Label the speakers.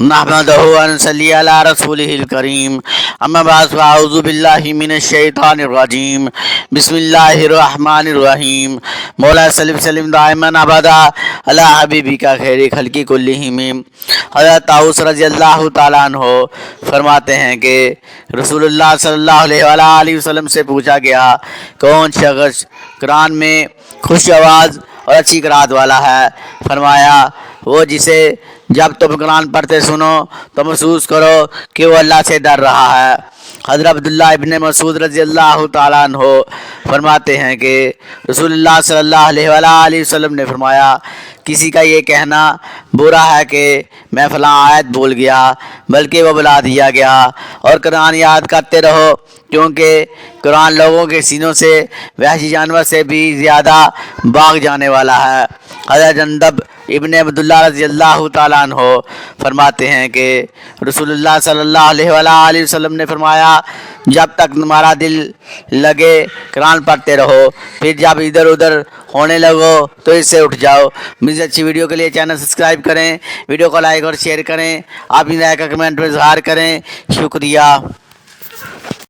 Speaker 1: नहमदहु व नसल्ली अला रसूलिहिल करीम अम्मा बाद फ़अऊज़ु बिल्लाहि मिनश शैतानिर रजीम बिस्मिल्लाहिर रहमानिर रहीम मौला सल्लि वसल्लिम दाइमन अबदा अला हबीबिका खैरि खल्क़ि कुल्लिहिम। हज़रत ताऊस रज़ियल्लाहु ताला अन्हु फरमाते हैं कि रसूलुल्लाह सल्लल्लाहु अलैहि वसल्लम से पूछा गया, कौन शख्स कुरान में खुश आवाज़ और अच्छी क़राअत वाला है? फरमाया, वो जिसे जब तुम कुरान पढ़ते सुनो तो महसूस करो कि वो अल्लाह से डर रहा है। हज़रत अब्दुल्लाह इब्न मसूद रज़ियल्लाहु ताला अन्हु फरमाते हैं कि रसूलुल्लाह सल्लल्लाहु अलैहि वसल्लम ने फरमाया, किसी का ये कहना बुरा है कि मैं फ़लाँ आयत भूल गया, बल्कि वो बुला दिया गया। और कुरान याद करते रहो, क्योंकि कुरान लोगों के सीनों से वहशी जानवर से भी ज़्यादा भाग जाने वाला है। हज़रत जंदब इब्न अब्दुल्लाह रज़ियल्लाहु ताला अन्हु फरमाते हैं कि रसूलुल्लाह सल्लल्लाहु अलैहि वसल्लम ने फरमाया, जब तक तुम्हारा दिल लगे कुरान पढ़ते रहो, फिर जब इधर उधर होने लगो तो इससे उठ जाओ। मुझे अच्छी वीडियो के लिए चैनल सब्सक्राइब करें, वीडियो को लाइक और शेयर करें, आप भी राय का कमेंट में इज़हार करें। शुक्रिया।